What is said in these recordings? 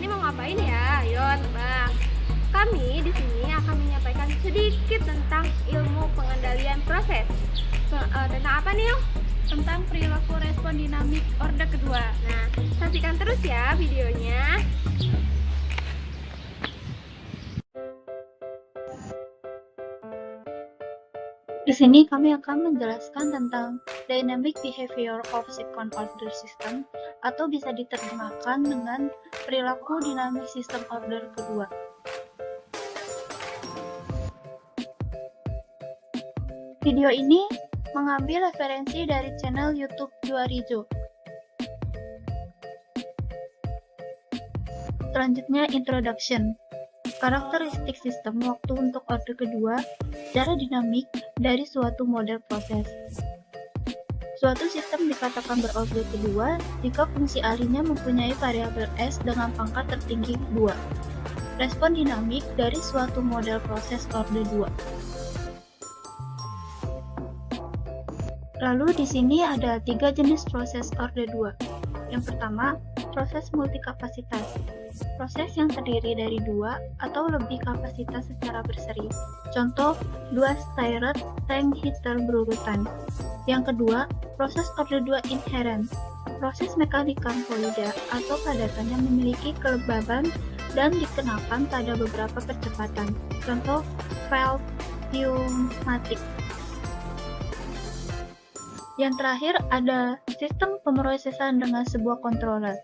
sini mau ngapain ya? Ayo tebak. Kami di sini akan menyampaikan sedikit tentang ilmu pengendalian proses. Tentang apa nih, Yung? Tentang perilaku respon dinamik orde kedua. Nah, saksikan terus ya videonya. Di sini kami akan menjelaskan tentang dynamic behavior of second order system, atau bisa diterjemahkan dengan perilaku dinamik sistem order kedua. Video ini mengambil referensi dari channel YouTube Juarijo. Selanjutnya, introduction. Karakteristik sistem waktu untuk orde kedua secara dinamik dari suatu model proses. Suatu sistem dikatakan berorde kedua jika fungsi ahlinya mempunyai variabel S dengan pangkat tertinggi 2. Respon dinamik dari suatu model proses orde 2. Lalu di sini ada 3 jenis proses orde 2. Yang pertama, proses multikapasitas. Proses yang terdiri dari 2 atau lebih kapasitas secara berseri. Contoh, 2 stirred tank heater berurutan. Yang kedua, proses orde 2 inherent. Proses mekanika fluida atau padatannya memiliki kelembaban dan dikenakan pada beberapa percepatan. Contoh, valve pneumatik. Yang terakhir ada sistem pemrosesan dengan sebuah controller.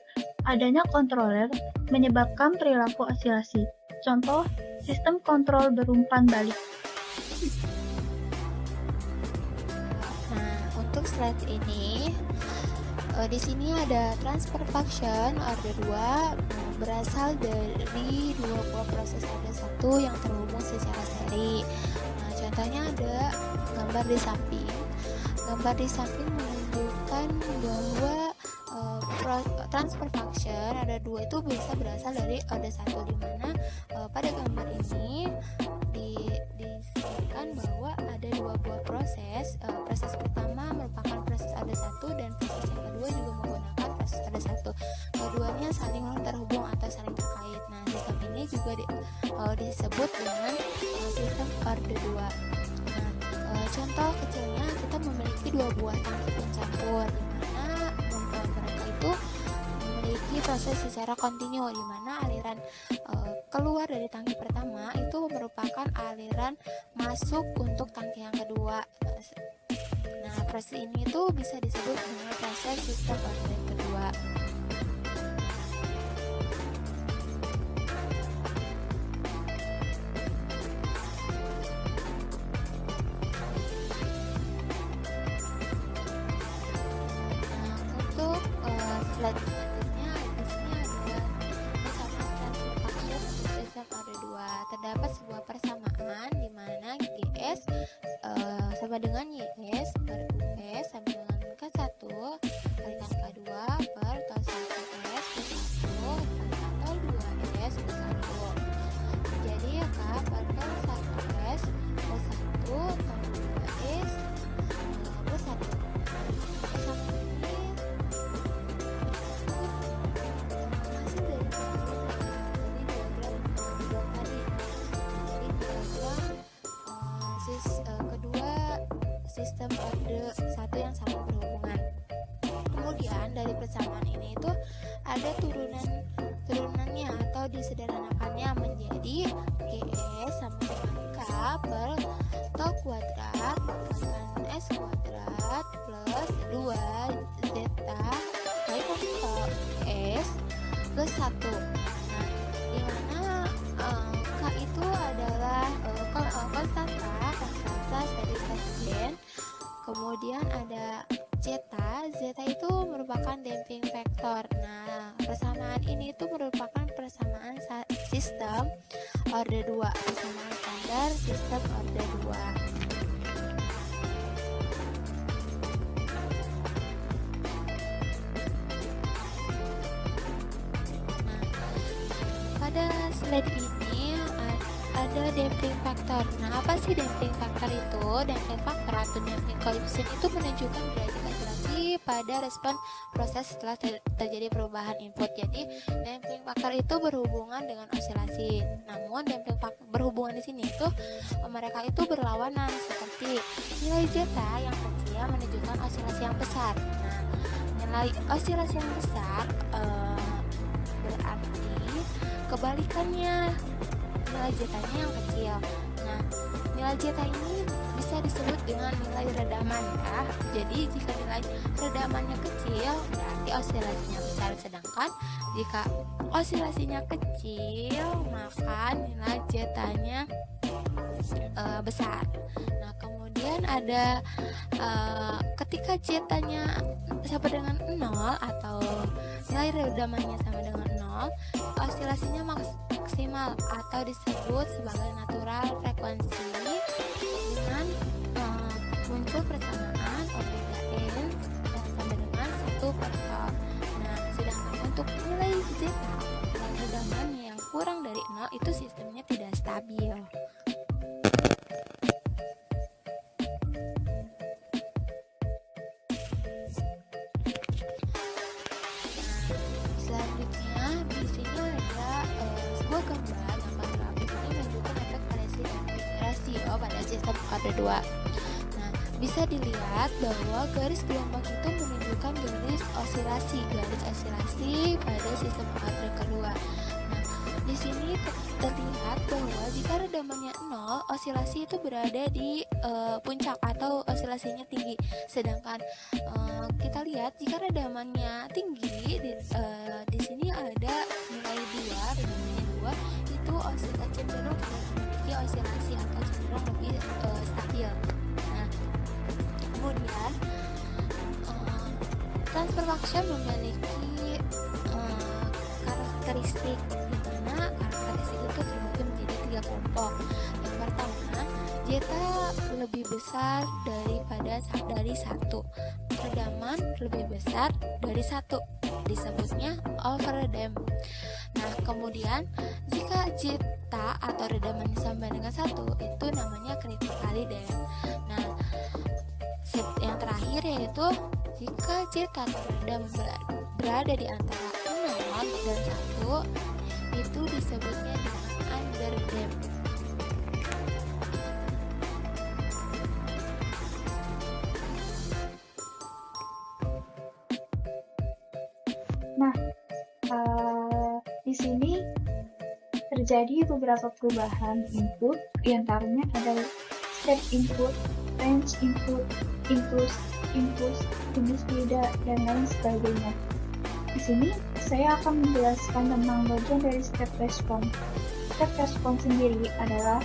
Adanya controller menyebabkan perilaku osilasi. Contoh, sistem kontrol berumpan balik. Nah, untuk slide ini di sini ada transfer function orde 2 berasal dari dua buah proses orde 1 yang terhubung secara seri. Nah, contohnya ada gambar di samping. Gambar di samping menunjukkan bahwa transfer function ada 2 itu bisa berasal dari orde 1, di mana pada gambar ini disebutkan bahwa ada 2 buah proses. Proses pertama merupakan proses orde 1 dan proses yang kedua juga menggunakan proses orde 1. Keduanya saling terhubung atau saling terkait. Nah, sistem ini juga disebut dengan sistem orde 2. Contoh kecilnya, kita memiliki 2 buah tangki pencampur, di mana mereka itu memiliki proses secara kontinu, di mana aliran keluar dari tangki pertama itu merupakan aliran masuk untuk tangki yang kedua. Nah, proses ini itu bisa disebut dengan proses sistem orde kedua. Slide selanjutnya, di sini ada persamaan transfer function untuk sistem orde 2. Terdapat sebuah persamaan di mana GS sama dengan YS per US sama dengan K1 kalikan K2 per tol 1S plus 1 kalikan tol 2S plus 1. Jadi K per tol 1S plus 1 tol 2S plus 1. Persamaan ini kedua sistem orde 1 yang saling berhubungan. Kemudian dari persamaan ini itu ada turunannya atau disederhanakannya menjadi GS sama dengan K per tol kuadrat kalikan S kuadrat plus 2 zeta kalikan tol S plus 1. Nah, di mana K itu adalah konstanta steady state gain. Kemudian ada zeta itu merupakan damping factor. Nah, persamaan ini itu merupakan persamaan sistem orde 2, persamaan standar sistem orde 2. Pada slide ini ada damping factor. Nah, apa sih damping factor itu? Damping factor atau damping coefficient itu menunjukkan derajat kecerahan osilasi pada respon proses setelah terjadi perubahan input. Jadi damping faktor itu berhubungan dengan osilasi. Namun damping faktor berhubungan di sini itu mereka itu berlawanan, seperti nilai zeta yang kecil menunjukkan osilasi yang besar. Nah, nilai osilasi yang besar berarti kebalikannya, nilai zetanya yang kecil. Nah, nilai zeta ini bisa disebut dengan nilai redaman ya. Jadi jika nilai redamannya kecil berarti osilasinya besar, sedangkan jika osilasinya kecil maka nilai zetanya besar. Nah, kemudian ada ketika zetanya sama dengan 0 atau nilai redamannya sama dengan 0, osilasinya maksimal atau disebut sebagai natural frekuensi dengan muncul persamaan omega n yang sama dengan 1 faktor. Nah, sedangkan untuk nilai zeta atau redaman yang kurang dari 0 itu sistemnya tidak stabil. Selanjutnya di sini ada sebuah gambar yang pada grafik ini menunjukkan efek variasi dan rasio pada sistem order 2. Nah, bisa dilihat bahwa garis gelombang itu menunjukkan garis osilasi pada sistem order kedua. Nah, di sini terlihat bahwa jika redamannya 0, osilasi itu berada di puncak atau osilasinya tinggi. Sedangkan kita lihat jika redamannya tinggi, di sini ada nilai 2, redamannya 2, itu cenderung memiliki osilasi atau cenderung lebih stabil. Nah, kemudian transfer function memiliki karakteristik, di mana karakteristik itu terbagi menjadi 3 kelompok. Yang pertama, zeta lebih besar dari 1, redaman lebih besar dari 1, disebutnya overdamp. Nah, kemudian jika zeta atau redamannya sama dengan 1, itu namanya critically damp. Nah, yang terakhir yaitu jika zeta atau redam berada di antara 0 dan 1, itu disebutnya dengan underdamp. Nah, di sini terjadi beberapa perubahan input, diantaranya ada step input, range input, impulse, jenis beda, dan lain sebagainya. Di sini saya akan menjelaskan tentang bagian dari step respon. Step respon sendiri adalah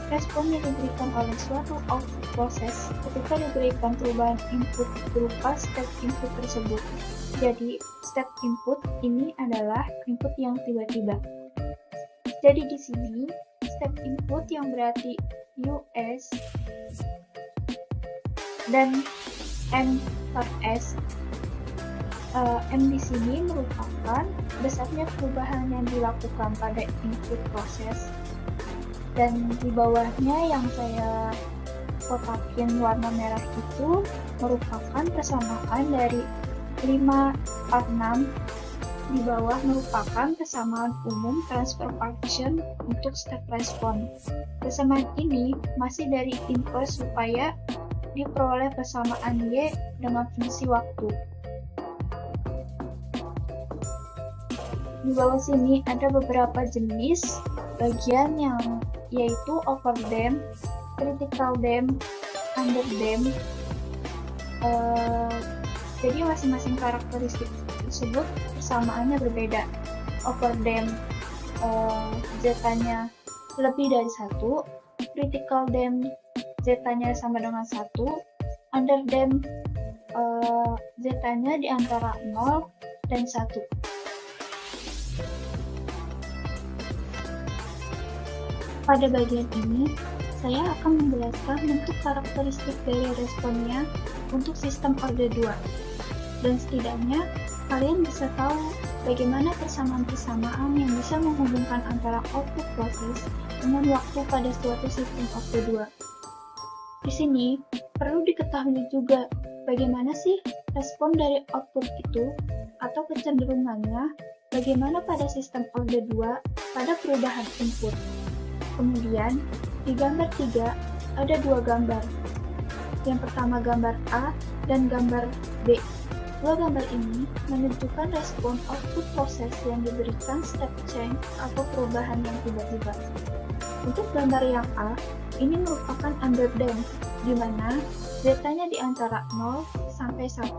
respon yang diberikan oleh suatu output proses ketika diberikan perubahan input berupa step input tersebut. Jadi, step input ini adalah input yang tiba-tiba. Jadi di sini step input yang berarti US dan M per S. M di sini merupakan besarnya perubahan yang dilakukan pada input proses, dan di bawahnya yang saya kotakin warna merah itu merupakan persamaan dari 5, 4, 6. Di bawah merupakan persamaan umum transfer function untuk step respon. Persamaan ini masih dari inverse supaya diperoleh persamaan Y dengan fungsi waktu. Di bawah sini ada beberapa jenis bagian yang yaitu overdamp, critical damp, underdamp. Jadi masing-masing karakteristik tersebut persamaannya berbeda. Overdamp zetanya lebih dari 1, critical damp zetanya sama dengan 1, underdamp zetanya di antara 0 dan 1. Pada bagian ini, saya akan menjelaskan bentuk karakteristik dari responnya untuk sistem order 2. Dan setidaknya, kalian bisa tahu bagaimana persamaan-persamaan yang bisa menghubungkan antara output proses dengan waktu pada suatu sistem order 2. Di sini, perlu diketahui juga bagaimana sih respon dari output itu atau kecenderungannya bagaimana pada sistem orde 2 pada perubahan input. Kemudian, di gambar 3 ada dua gambar. Yang pertama gambar A dan gambar B. Dua gambar ini menunjukkan respon output proses yang diberikan step change atau perubahan yang tiba-tiba. Untuk gambar yang A, ini merupakan underdamped, di mana zetanya di antara 0 sampai 1.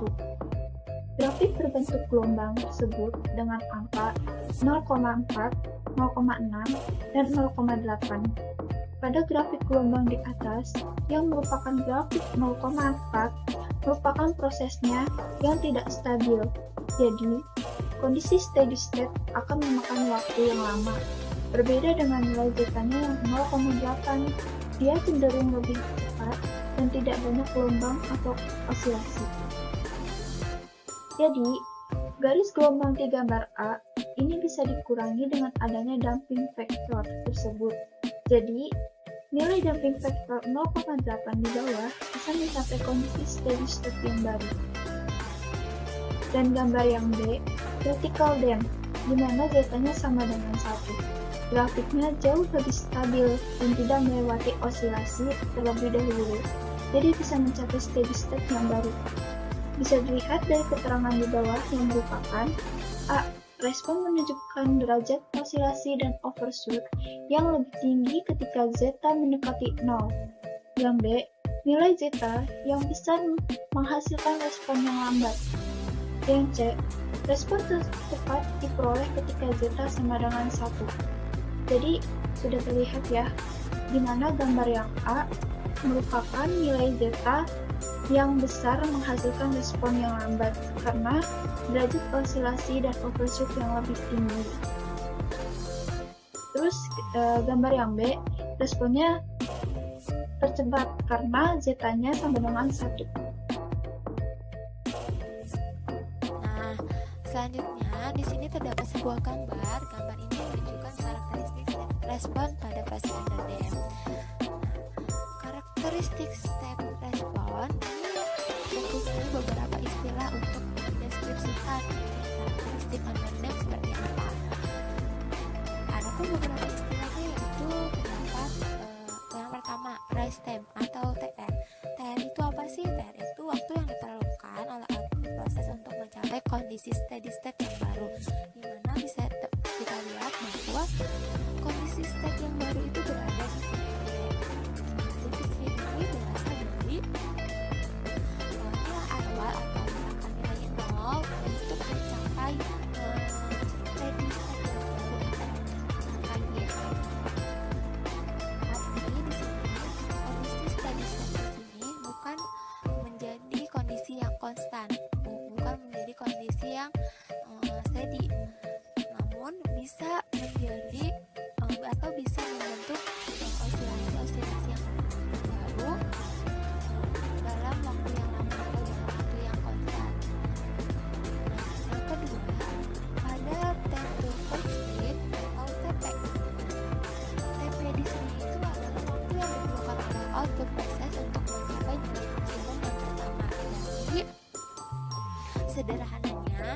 Grafik berbentuk gelombang tersebut dengan angka 0,4, 0,6, dan 0,8. Pada grafik gelombang di atas, yang merupakan grafik 0,4, merupakan prosesnya yang tidak stabil. Jadi, kondisi steady state akan memakan waktu yang lama. Berbeda dengan nilai zetanya yang 0,8, dia cenderung lebih cepat dan tidak banyak gelombang atau osilasi. Jadi, garis gelombang di gambar A ini bisa dikurangi dengan adanya damping factor tersebut. Jadi, nilai damping factor 0,8 di bawah bisa mencapai kondisi steady state yang baru. Dan gambar yang B, critical damp, di mana zetanya sama dengan 1. Grafiknya jauh lebih stabil dan tidak melewati osilasi terlebih dahulu, jadi bisa mencapai steady state yang baru. Bisa dilihat dari keterangan di bawah yang merupakan A. Respon menunjukkan derajat osilasi dan overshoot yang lebih tinggi ketika zeta mendekati 0. Yang B. Nilai zeta yang besar menghasilkan respon yang lambat. Yang C. Respon tepat diperoleh ketika zeta sama dengan 1. Jadi, sudah terlihat ya, di mana gambar yang A merupakan nilai zeta yang besar menghasilkan respon yang lambat karena derajat osilasi dan overshoot yang lebih tinggi. Terus gambar yang B, responnya tercepat karena zetanya sama dengan 1. Nah, selanjutnya di sini terdapat sebuah gambar. Gambar ini menunjukkan karakteristik respon pada proses underdamped. Karakteristik step respon ini mempunyai beberapa istilah untuk mendeskripsikan karakteristik underdamped seperti apa. Adapun beberapa istilahnya yaitu terdapat yang pertama rise time atau TR. TR itu apa sih? TR itu waktu yang diperlukan oleh output proses untuk mencapai kondisi steady state yang baru, di mana bisa kita lihat bahwa kondisi state yang baru itu berada di titik ini berasal dari nilai awal atau misalkan nilai 0 untuk mencapai steady state yang baru misalkan y. Tapi di sini kondisi steady state di sini bukan menjadi kondisi yang konstan, bukan menjadi kondisi yang steady, namun bisa menjadi atau bisa membentuk osilasi-osilasi yang baru dalam waktu yang lama atau dalam waktu yang konstan. Nah, yang kedua, pada time to first speed atau TP. TP di sini itu adalah waktu yang diperlukan oleh output proses untuk mencapai nilai maksimum yang pertama. Jadi, sederhananya,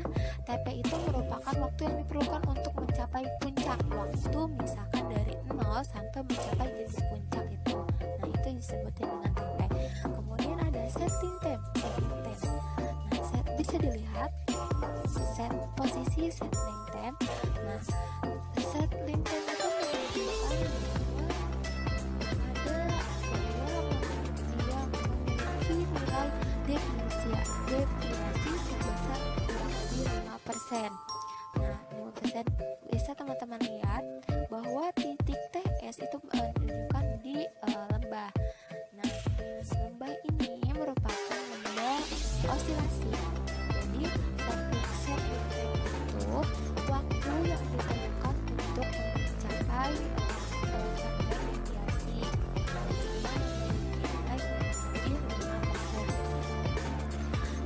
TP itu merupakan waktu yang diperlukan untuk mencapai puncak waktu, misalkan dari 0 sampai mencapai titik puncak itu. Nah, itu disebut dengan TP. Kemudian ada setting time. Nah, bisa dilihat posisi settling time. Nah, settling time itu menunjukkan bahwa dia memiliki nilai deviasi sebesar kurang lebih 5%. Nah, 5% bisa teman-teman lihat bahwa titik TS itu menunjukkan di lembah. Nah, lembah ini merupakan lembah osilasi. Jadi, settling time itu waktu yang diperlukan untuk mencapai standar deviasi yang memiliki nilai kurang lebih 5%.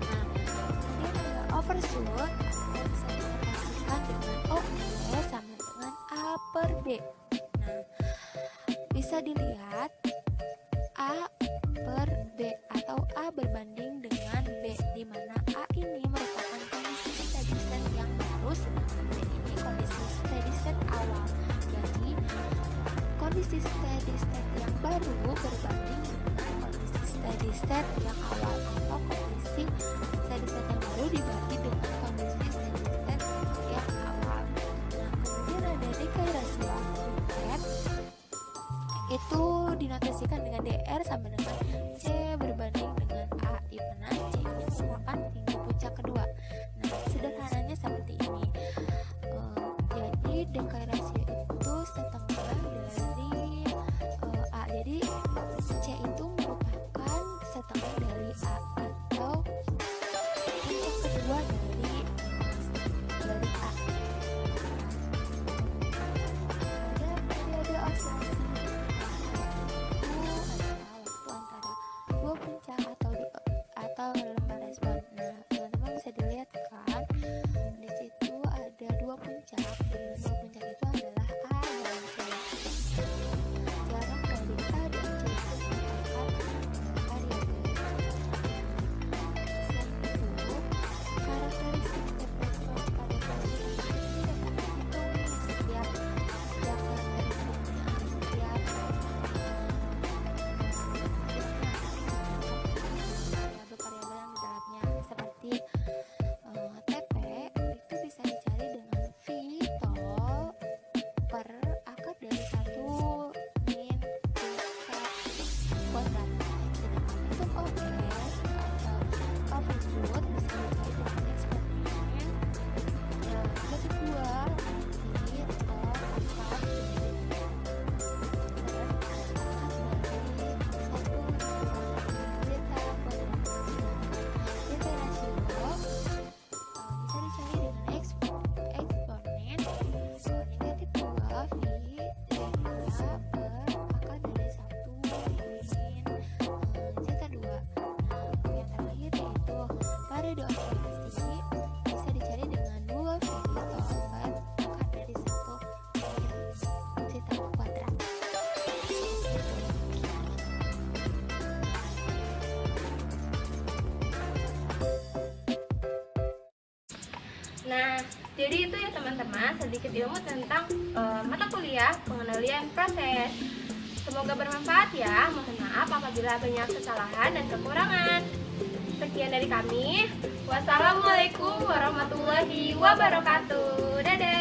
Nah, kemudian ada overshoot atau bisa dikatakan dengan OE sama dengan A per B. Nah, bisa dilihat A per B atau A berbanding dengan B, di mana A ini merupakan kondisi steady state yang baru, sedangkan B ini kondisi steady state awal. Jadi kondisi steady state yang baru berbanding dengan kondisi steady state yang awal, atau kondisi steady state yang baru dibagi dengan kondisi steady state yang awal. Nah, kemudian ada decay rasio aggregate, itu dinotasikan dengan DR sama dengan C berbanding dengan A, di mana C ini merupakan tinggi puncak kedua. Nah, sederhananya seperti ini. Jadi decay rasio itu setengah dari A. Jadi C itu merupakan setengah dari A, atau puncak kedua dari A. Ada periode oscilasi waktu antara dua puncak atau lembar respon. Nah, teman-teman bisa dilihat kan, di situ ada dua puncak, dan dua puncak itu adalah A dan C. Jarak dari A dan C itu merupakan variabel. Selain itu, karakteristik step response pada fase ini dapat dihitung setiap variabel yang di dalamnya, seperti TP itu bisa dicari dengan V tol per akar dari 1 min K kuadrat. Sedangkan untuk OS atau overshoot bisa dicari dengan eksponen negatif 2 V tol akar dari 2 V tol akar dari 1 zeta kuadrat. Nah, jadi itu ya teman-teman, sedikit ilmu tentang mata kuliah pengendalian proses. Semoga bermanfaat ya. Mohon maaf apabila banyak kesalahan dan kekurangan. Sekian dari kami. Wassalamualaikum warahmatullahi wabarakatuh. Dadah.